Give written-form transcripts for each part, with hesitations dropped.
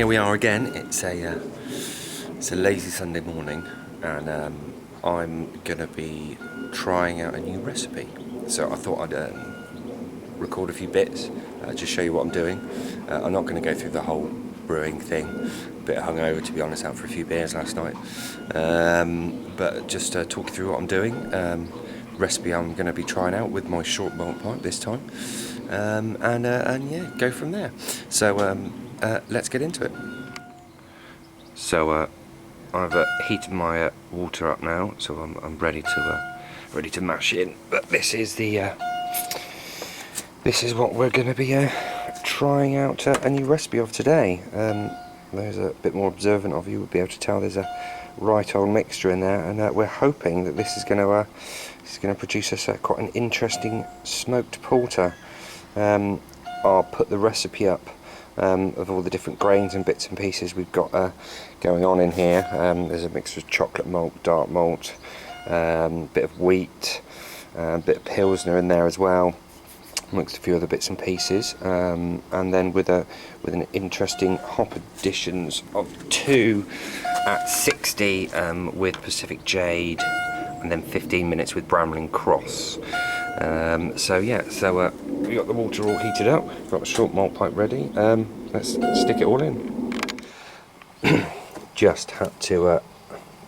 here we are again. It's a lazy Sunday morning, and I'm gonna be trying out a new recipe. So I thought I'd record a few bits, just show you what I'm doing. I'm not going to go through the whole brewing thing. A bit hungover, to be honest, out for a few beers last night. But just talk you through what I'm doing. Recipe I'm going to be trying out with my short malt pipe this time, and yeah, go from there. So let's get into it. So I've heated my water up now, so I'm ready to mash in. But this is what we're going to be trying out a new recipe of today. Those a bit more observant of you would be able to tell there's a right old mixture in there, and we're hoping that this is going to produce us quite an interesting smoked porter. I'll put the recipe up of all the different grains and bits and pieces we've got going on in here. There's a mixture of chocolate malt, dark malt, bit of wheat, a bit of pilsner in there as well, amongst a few other bits and pieces, and then with an interesting hop additions of 2 at 60 with Pacific Jade, and then 15 minutes with Bramlin Cross. So yeah, we got the water all heated up, got the short malt pipe ready. Let's stick it all in. Just had to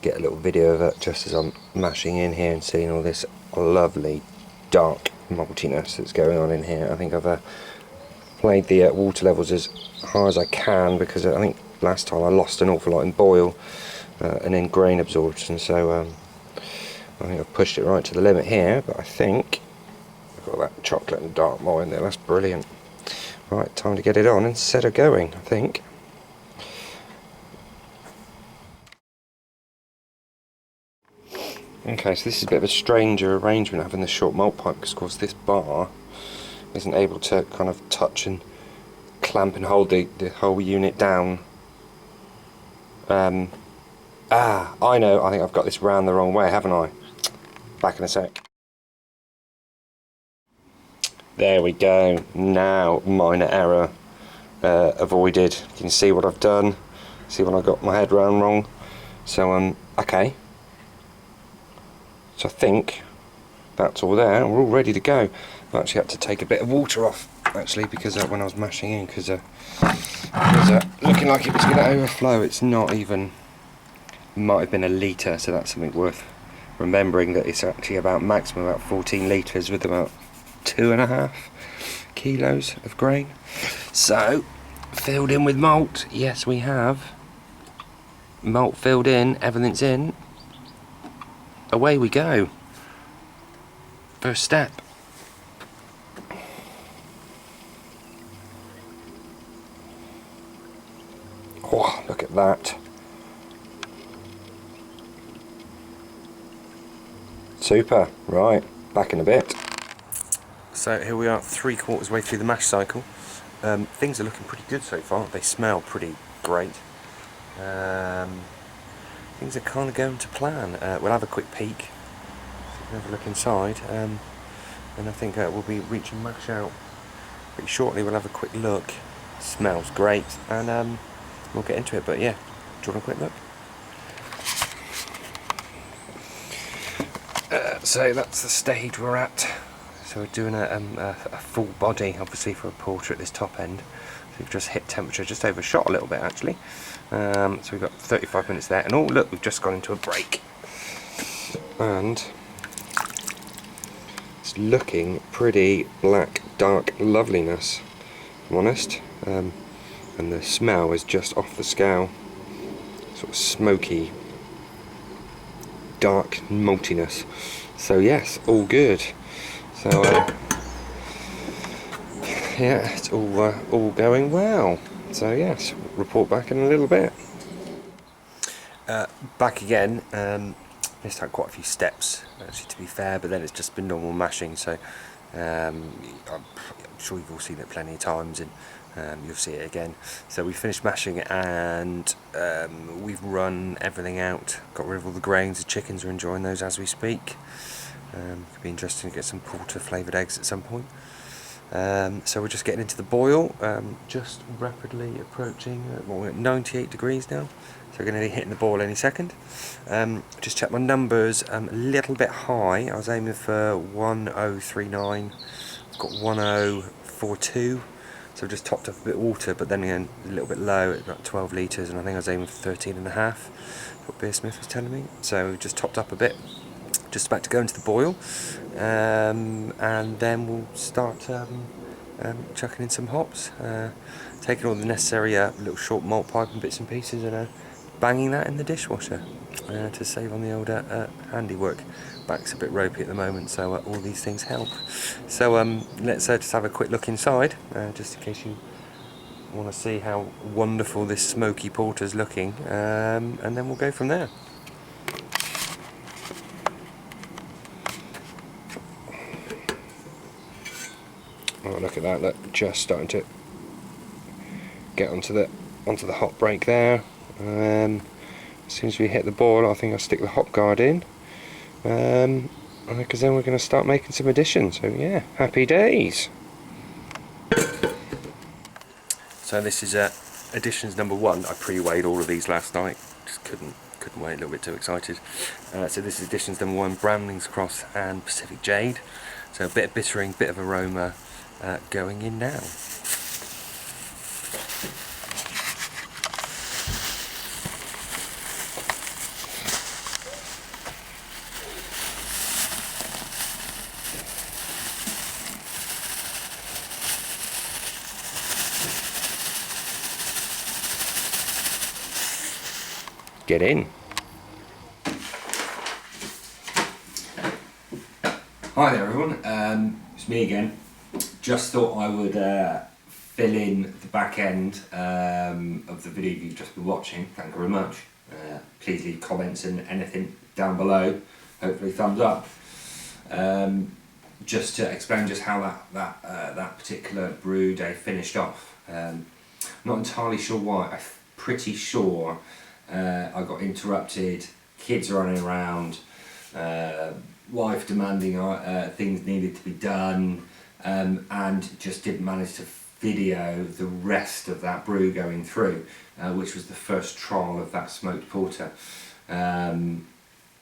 get a little video of it just as I'm mashing in here and seeing all this lovely dark maltiness that's going on in here. I think I've played the water levels as high as I can, because I think last time I lost an awful lot in boil and in grain absorption, so I think I've pushed it right to the limit here. But I think I've got that chocolate and dark malt in there. That's brilliant. Right, time to get it on and set her going, I think. Okay, so this is a bit of a stranger arrangement, having the short malt pipe, because of course this bar isn't able to kind of touch and clamp and hold the whole unit down. I know, I think I've got this round the wrong way, haven't I? Back in a sec. There we go. Now, minor error avoided. You can see what I've done. See when I got my head round wrong. So okay. So I think that's all there. We're all ready to go. I actually had to take a bit of water off, actually, because when I was mashing in, because it was looking like it was going to overflow. It's not even. Might have been a litre, so that's something worth remembering, that it's actually about maximum about 14 litres with about 2.5 kilos of grain. So filled in with malt. Yes, we have malt filled in, everything's in. Away we go. First step. Oh, look at that. Super. Right, back in a bit. So here we are, 3/4 way through the mash cycle. Things are looking pretty good so far. They smell pretty great. Things are kind of going to plan. We'll have a quick peek, so we can have a look inside, and I think we'll be reaching mash out pretty shortly. We'll have a quick look. Smells great, and we'll get into it. But yeah, do you want a quick look? So that's the stage we're at. So we're doing a full body, obviously, for a porter at this top end. So we've just hit temperature, just overshot a little bit actually. So we've got 35 minutes there, and oh look, we've just gone into a break. And it's looking pretty black, dark loveliness, if I'm honest. And the smell is just off the scale. Sort of smoky, dark maltiness. So yes, all good. So yeah, it's all going well. So yes, report back in a little bit. Back again. Missed out quite a few steps, actually, to be fair, but then it's just been normal mashing. So I'm sure you've all seen it plenty of times, and you'll see it again. So we finished mashing, and we've run everything out, got rid of all the grains. The chickens are enjoying those as we speak. Could be interesting to get some porter flavoured eggs at some point. So we're just getting into the boil, just rapidly approaching, we're at 98 degrees now, so we're going to be hitting the boil any second. Just check my numbers, a little bit high. I was aiming for 1039, I've got 1042, so I've just topped up a bit of water, but then again a little bit low at about 12 litres, and I think I was aiming for 13.5, what Beer Smith was telling me. So we've just topped up a bit, just about to go into the boil, and then we'll start chucking in some hops, taking all the necessary little short malt pipe and bits and pieces, and banging that in the dishwasher to save on the old handiwork. Back's a bit ropey at the moment, so all these things help. So let's just have a quick look inside, just in case you want to see how wonderful this smoky porter's looking, and then we'll go from there. Oh, look at that! Look, just starting to get onto the hop break there. As soon as we hit the boil, I think I'll stick the hop guard in, because then we're going to start making some additions. So yeah, happy days. So this is additions number 1. I pre-weighed all of these last night. Just couldn't wait. A little bit too excited. So this is additions number 1: Bramling's Cross and Pacific Jade. So a bit of bittering, bit of aroma going in now. Get in. Hi there everyone, it's me again. Just thought I would fill in the back end of the video you've just been watching. Thank you very much. Please leave comments and anything down below, hopefully thumbs up. Just to explain just how that particular brew day finished off. Not entirely sure why. I'm pretty sure I got interrupted, kids running around, wife demanding things needed to be done, and just didn't manage to video the rest of that brew going through, which was the first trial of that smoked porter.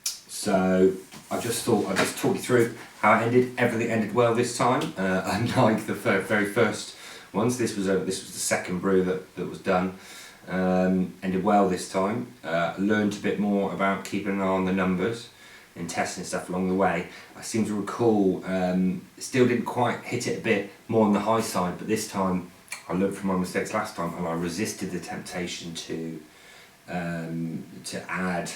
So I just thought I'd just talk you through how it ended. Everything ended well this time, unlike the very first ones. This was the second brew that was done. Ended well this time. Learned a bit more about keeping an eye on the numbers and testing stuff along the way. I seem to recall still didn't quite hit it a bit more on the high side, but this time I learned from my mistakes last time, and I resisted the temptation to add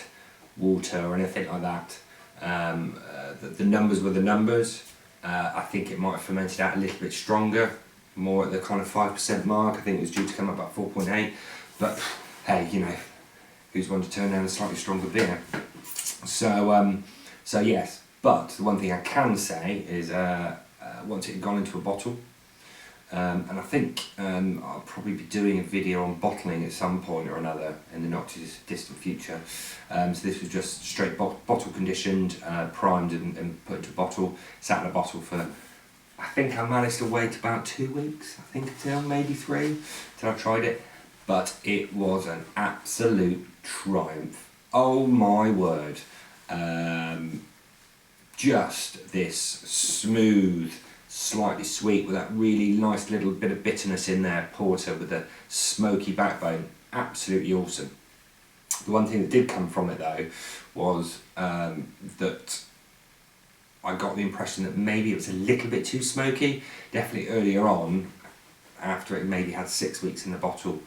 water or anything like that. The numbers were the numbers. I think it might have fermented out a little bit stronger, more at the kind of 5% mark. I think it was due to come up about 4.8. But hey, you know, who's one to turn down a slightly stronger beer? So yes, but the one thing I can say is once it had gone into a bottle, and I think I'll probably be doing a video on bottling at some point or another in the not too distant future. So this was just straight bottle conditioned, primed and put into a bottle, sat in a bottle for, I think I managed to wait about 2 weeks, I think, until maybe 3, till I tried it. But it was an absolute triumph. Oh my word. Just this smooth, slightly sweet, with that really nice little bit of bitterness in there, porter with a smoky backbone. Absolutely awesome. The one thing that did come from it though was that I got the impression that maybe it was a little bit too smoky. Definitely earlier on, after it maybe had 6 weeks in the bottle,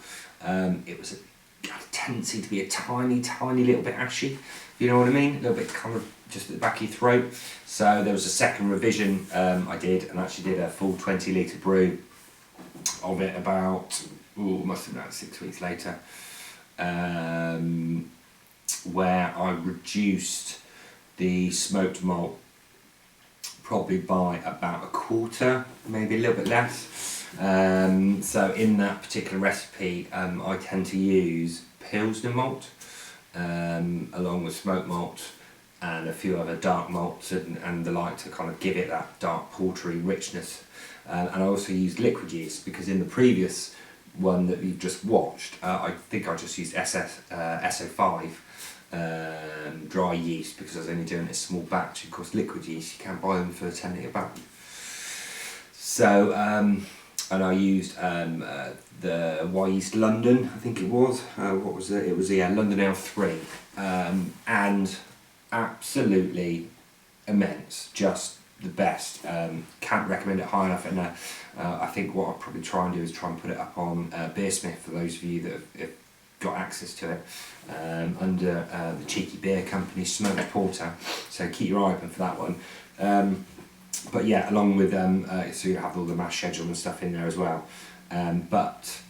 it was had a tendency to be a tiny little bit ashy, if you know what I mean, a little bit kind of just at the back of your throat. So there was a second revision I did, and actually did a full 20 litre brew of it about, must have been about 6 weeks later, where I reduced the smoked malt probably by about a quarter, maybe a little bit less. So in that particular recipe, I tend to use Pilsner malt along with smoked malt, and a few other dark malts and the like to kind of give it that dark portery richness. And I also used liquid yeast because in the previous one that you've just watched, I think I just used SO5 dry yeast because I was only doing a small batch. Of course, liquid yeast, you can't buy them for a 10 litre batch. So, and I used the Y Yeast London, I think it was. What was it? It was the London L3. And absolutely immense, just the best. Can't recommend it high enough. And I think what I'll probably try and do is try and put it up on Beersmith for those of you that have got access to it, under the Cheeky Beer Company Smoked Porter. So keep your eye open for that one. But yeah, along with so you have all the mash schedule and stuff in there as well. But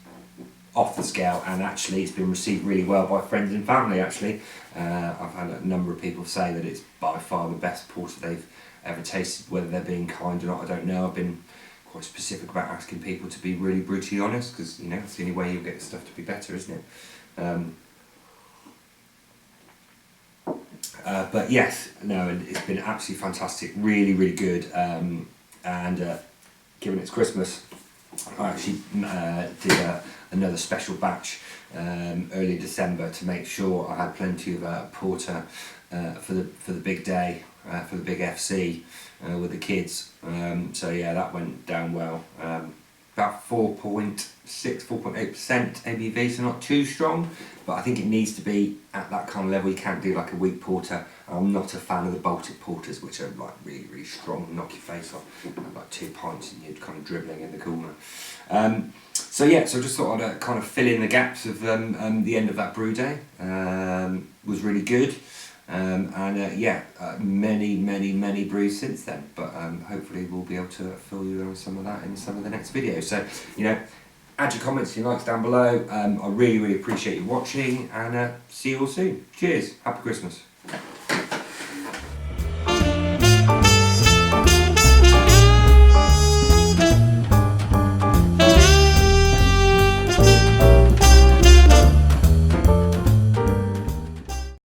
off the scale, and actually it's been received really well by friends and family. Actually, I've had a number of people say that it's by far the best porter they've ever tasted. Whether they're being kind or not, I don't know. I've been quite specific about asking people to be really brutally honest, because you know it's the only way you'll get the stuff to be better, isn't it? But yes, no, it's been absolutely fantastic, really, really good. And given it's Christmas, I actually did another special batch early December to make sure I had plenty of porter for the big day, for the big FC with the kids. So yeah, that went down well. About 4.6, 4.8% ABV, so not too strong, but I think it needs to be at that kind of level. You can't do like a weak porter. I'm not a fan of the Baltic porters, which are like really, really strong, knock your face off, like 2 pints and you're kind of dribbling in the corner. So yeah, so I just thought I'd kind of fill in the gaps of the end of that brew day. Was really good. Many brews since then, but hopefully we'll be able to fill you in with some of that in some of the next videos. So, you know, add your comments and your likes down below. I really, really appreciate you watching, and see you all soon. Cheers, happy Christmas.